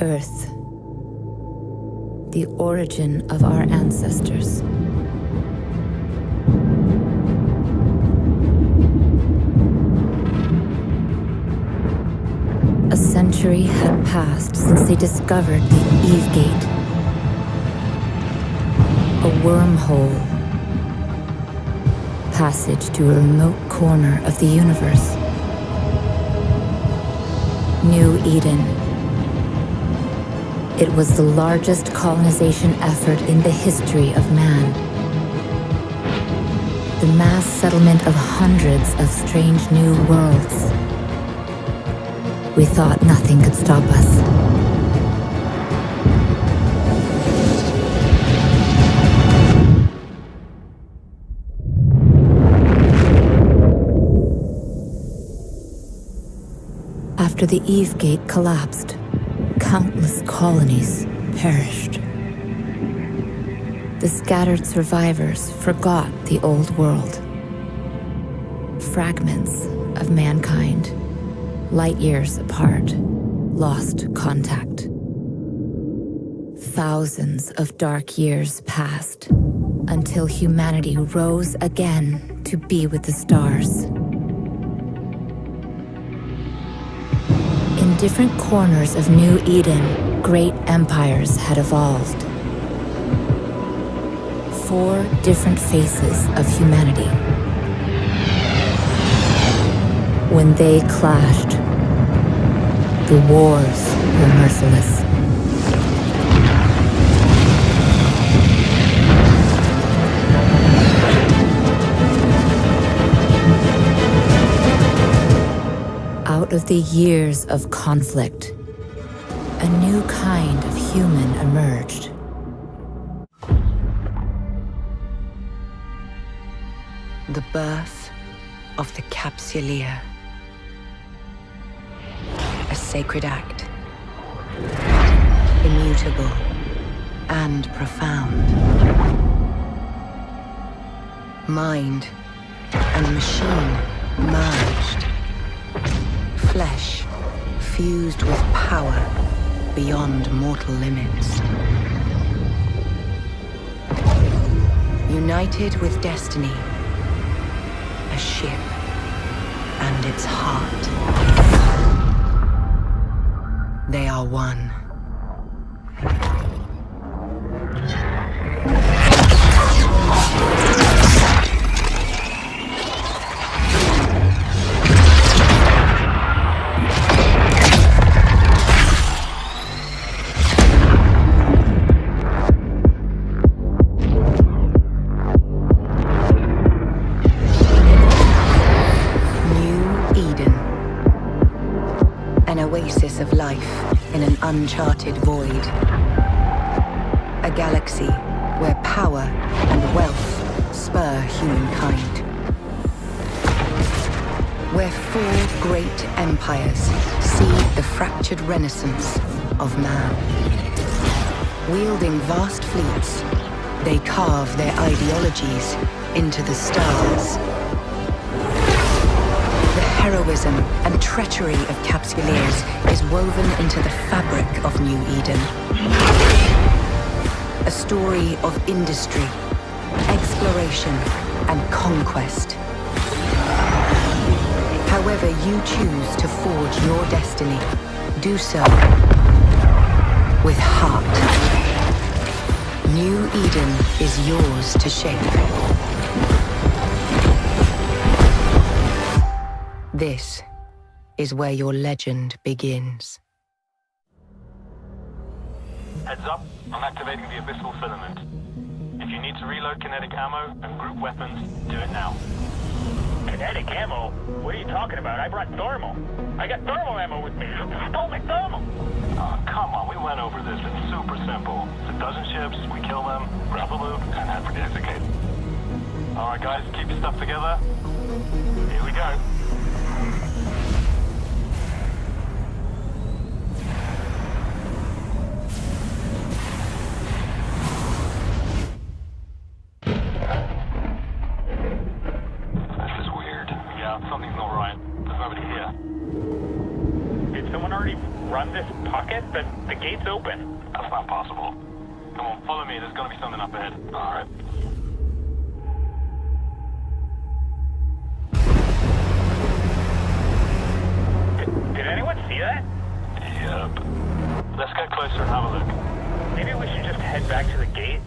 Earth. The origin of our ancestors. A century had passed since they discovered the Eve Gate. A wormhole. Passage to a remote corner of the universe. New Eden. It was the largest colonization effort in the history of man. The mass settlement of hundreds of strange new worlds. We thought nothing could stop us. After the Eve Gate collapsed, countless colonies perished. The scattered survivors forgot the old world. Fragments of mankind, light years apart, lost contact. Thousands of dark years passed until humanity rose again to be with the stars. In different corners of New Eden, great empires had evolved. 4 different faces of humanity. When they clashed, the wars were merciless. Out of the years of conflict, a new kind of human emerged. The birth of the Capsuleer. A sacred act, immutable and profound. Mind and machine merged. Flesh fused with power beyond mortal limits. United with destiny, a ship and its heart. They are one. Of life in an uncharted void. A galaxy where power and wealth spur humankind. Where 4 great empires seed the fractured renaissance of man. Wielding vast fleets, they carve their ideologies into the stars. Heroism and treachery of Capsuleers is woven into the fabric of New Eden. A story of industry, exploration, and conquest. However you choose to forge your destiny, do so with heart. New Eden is yours to shape. This is where your legend begins. Heads up, I'm activating the abyssal filament. If you need to reload kinetic ammo and group weapons, do it now. Kinetic ammo? What are you talking about? I brought thermal. I got thermal ammo with me. Stole my thermal! Oh, come on, we went over this. It's super simple. It's a dozen ships, we kill them, grab the loot, and head for the exit gate. Alright guys, keep your stuff together. Here we go. This is weird. Yeah, something's not right. There's nobody here. Did someone already run this pocket, but the gate's open. That's not possible. Come on, follow me. There's gonna be something up ahead. All right. Did anyone see that? Yep. Let's get closer and have a look. Maybe we should just head back to the gate?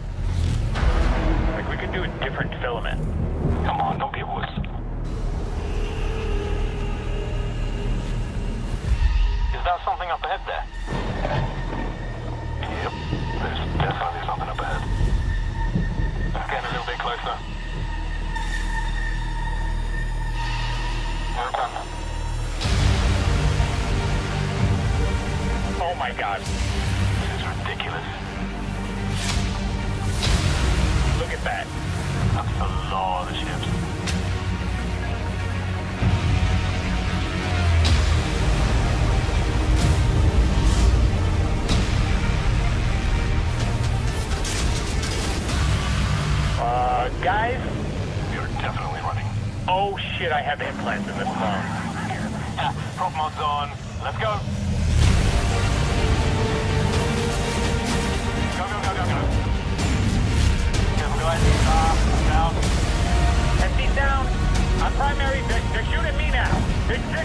Like, we could do a different filament. Come on, don't be a wuss. Is that something up ahead there? Yep, there's definitely something up ahead. Let's get a little bit closer. Well done. Oh my god. This is ridiculous. Look at that. That's a lot of ships. Guys? You're definitely running. Oh shit, I have implants in this phone. Yeah, prop mods on. Let's go. Go, go, go, go, go. Careful, guys. Down. SC's down. I'm primary. They're shooting me now. Big six,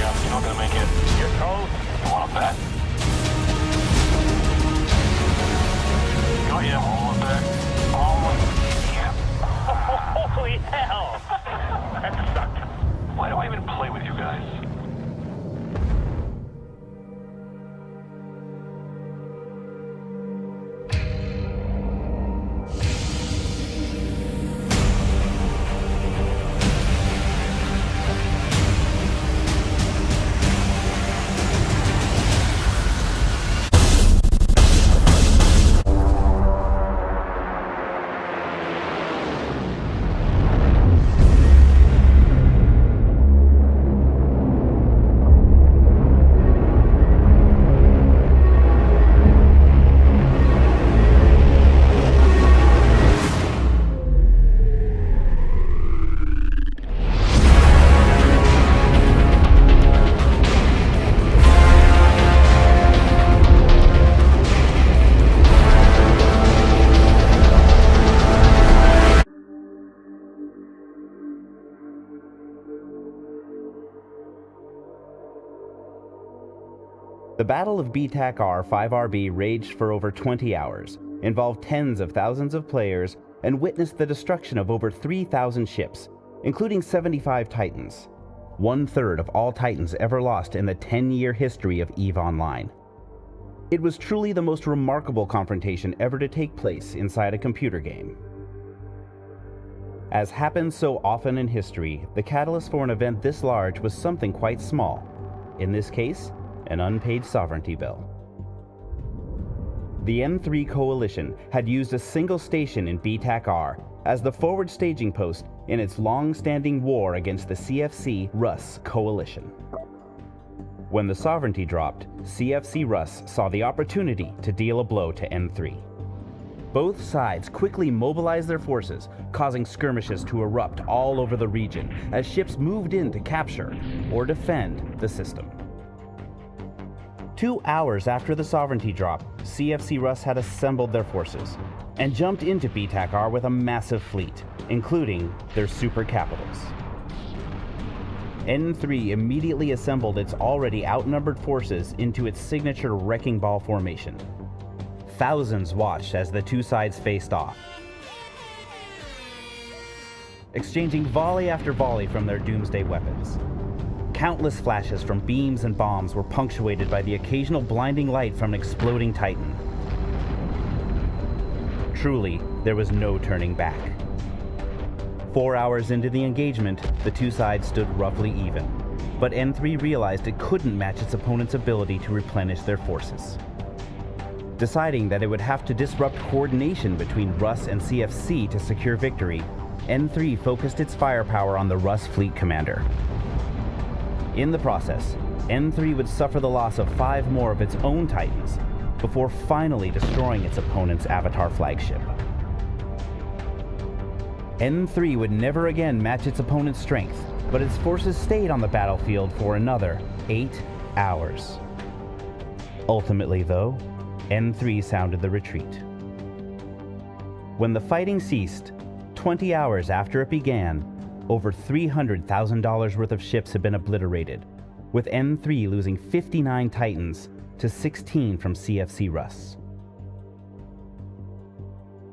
Yeah, you're not gonna make it. You're toast. You want that? Got you. Almost there. Almost. Yeah. Holy hell. That sucked. Why do I even play with you guys? The Battle of BTAC-R-5RB raged for over 20 hours, involved tens of thousands of players, and witnessed the destruction of over 3,000 ships, including 75 Titans, 1/3 of all Titans ever lost in the 10-year history of EVE Online. It was truly the most remarkable confrontation ever to take place inside a computer game. As happens so often in history, the catalyst for an event this large was something quite small. In this case, an unpaid sovereignty bill. The N3 coalition had used a single station in BTAC-R as the forward staging post in its long-standing war against the CFC-Russ coalition. When the sovereignty dropped, CFC-Russ saw the opportunity to deal a blow to N3. Both sides quickly mobilized their forces, causing skirmishes to erupt all over the region as ships moved in to capture or defend the system. 2 hours after the sovereignty drop, CFC-Russ had assembled their forces and jumped into BTAC-R with a massive fleet, including their super capitals. N3 immediately assembled its already outnumbered forces into its signature wrecking ball formation. Thousands watched as the two sides faced off, exchanging volley after volley from their doomsday weapons. Countless flashes from beams and bombs were punctuated by the occasional blinding light from an exploding Titan. Truly, there was no turning back. 4 hours into the engagement, the two sides stood roughly even, but N3 realized it couldn't match its opponent's ability to replenish their forces. Deciding that it would have to disrupt coordination between Russ and CFC to secure victory, N3 focused its firepower on the Russ fleet commander. In the process, N3 would suffer the loss of 5 more of its own Titans before finally destroying its opponent's Avatar flagship. N3 would never again match its opponent's strength, but its forces stayed on the battlefield for another 8 hours. Ultimately, though, N3 sounded the retreat. When the fighting ceased, 20 hours after it began, over $300,000 worth of ships had been obliterated, with N3 losing 59 Titans to 16 from CFC Russ.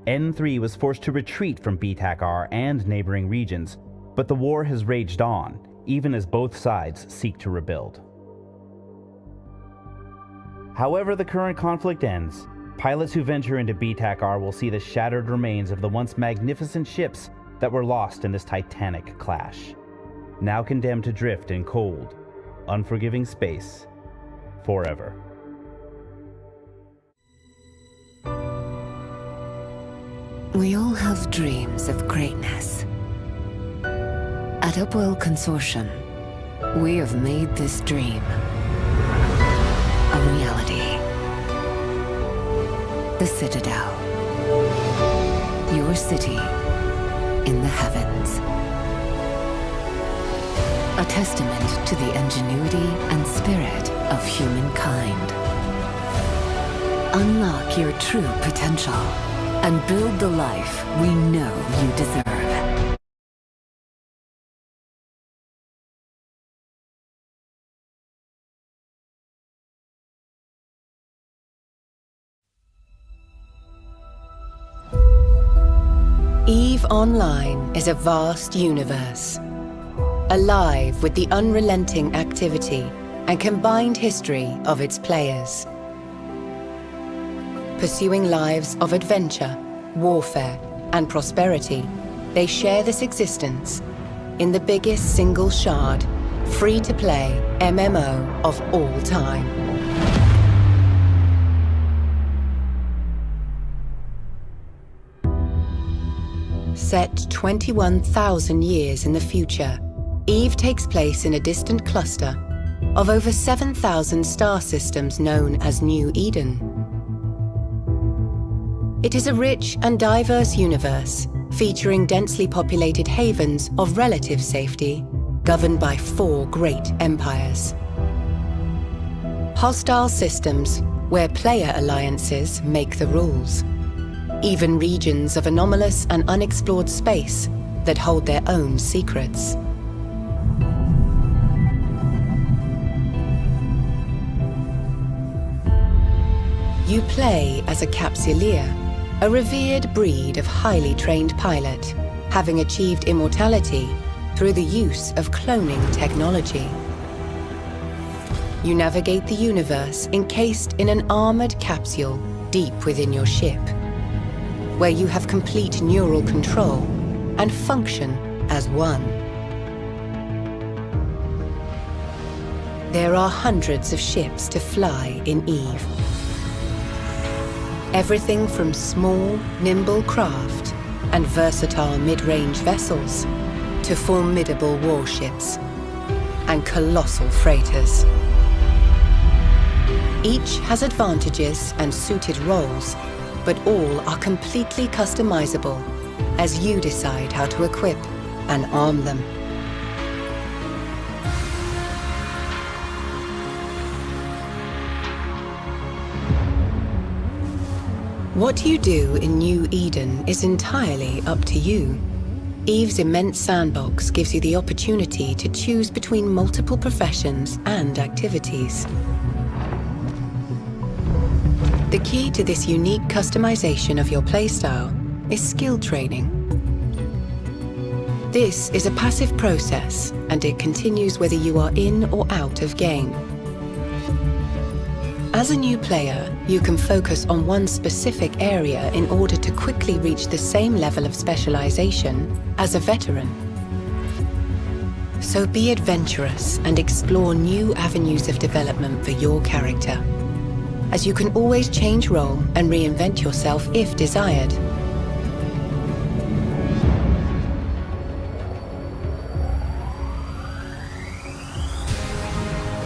N3 was forced to retreat from BTAC-R and neighboring regions, but the war has raged on, even as both sides seek to rebuild. However the current conflict ends, pilots who venture into BTAC-R will see the shattered remains of the once magnificent ships that were lost in this titanic clash, now condemned to drift in cold, unforgiving space forever. We all have dreams of greatness. At Upwell Consortium, we have made this dream a reality. The Citadel. Your city in the heavens. A testament to the ingenuity and spirit of humankind. Unlock your true potential and build the life we know you deserve. EVE Online is a vast universe, alive with the unrelenting activity and combined history of its players. Pursuing lives of adventure, warfare, and prosperity, they share this existence in the biggest single shard, free-to-play MMO of all time. Set 21,000 years in the future, EVE takes place in a distant cluster of over 7,000 star systems known as New Eden. It is a rich and diverse universe, featuring densely populated havens of relative safety, governed by 4 great empires. Hostile systems where player alliances make the rules. Even regions of anomalous and unexplored space that hold their own secrets. You play as a Capsuleer, a revered breed of highly trained pilot, having achieved immortality through the use of cloning technology. You navigate the universe encased in an armored capsule deep within your ship, where you have complete neural control and function as one. There are hundreds of ships to fly in EVE. Everything from small, nimble craft and versatile mid-range vessels to formidable warships and colossal freighters. Each has advantages and suited roles, but all are completely customizable as you decide how to equip and arm them. What you do in New Eden is entirely up to you. EVE's immense sandbox gives you the opportunity to choose between multiple professions and activities. The key to this unique customization of your playstyle is skill training. This is a passive process, and it continues whether you are in or out of game. As a new player, you can focus on one specific area in order to quickly reach the same level of specialization as a veteran. So be adventurous and explore new avenues of development for your character, as you can always change role and reinvent yourself if desired.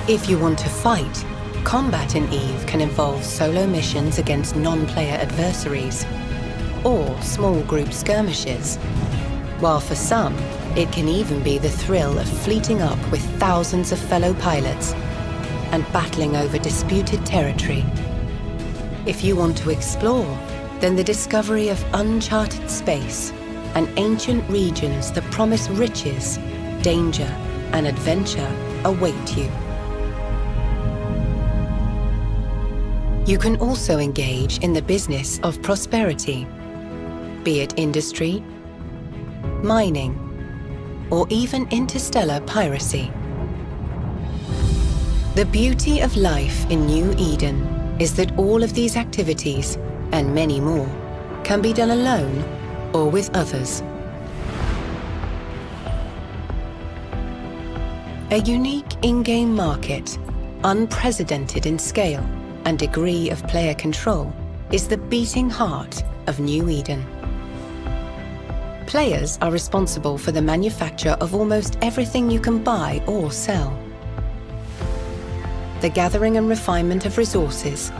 If you want to fight, combat in EVE can involve solo missions against non-player adversaries, or small group skirmishes. while for some, it can even be the thrill of fleeting up with thousands of fellow pilots and battling over disputed territory. If you want to explore, then the discovery of uncharted space and ancient regions that promise riches, danger, and adventure await you. You can also engage in the business of prosperity, be it industry, mining, or even interstellar piracy. The beauty of life in New Eden is that all of these activities, and many more, can be done alone or with others. A unique in-game market, unprecedented in scale and degree of player control, is the beating heart of New Eden. Players are responsible for the manufacture of almost everything you can buy or sell. The gathering and refinement of resources,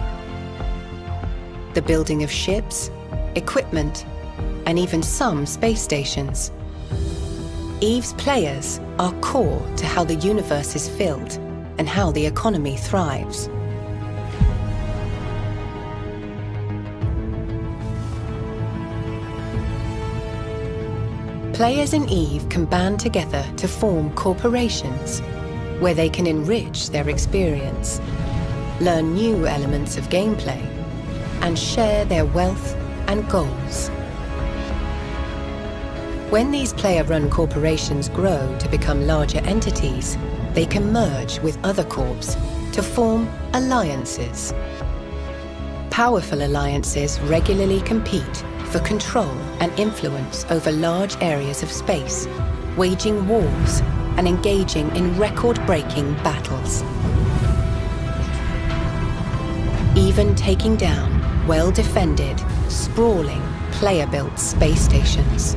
the building of ships, equipment, and even some space stations. EVE's players are core to how the universe is filled and how the economy thrives. Players in EVE can band together to form corporations where they can enrich their experience, learn new elements of gameplay, and share their wealth and goals. When these player-run corporations grow to become larger entities, they can merge with other corps to form alliances. Powerful alliances regularly compete for control and influence over large areas of space, waging wars and engaging in record-breaking battles. Even taking down well-defended, sprawling, player-built space stations.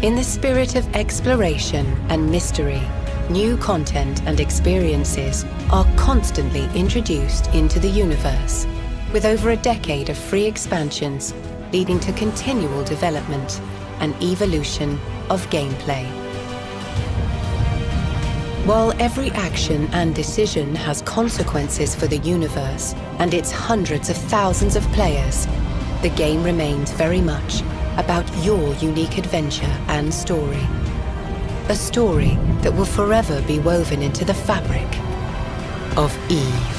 In the spirit of exploration and mystery, new content and experiences are constantly introduced into the universe, with over a decade of free expansions leading to continual development and evolution of gameplay. While every action and decision has consequences for the universe and its hundreds of thousands of players, the game remains very much about your unique adventure and story. A story that will forever be woven into the fabric of EVE.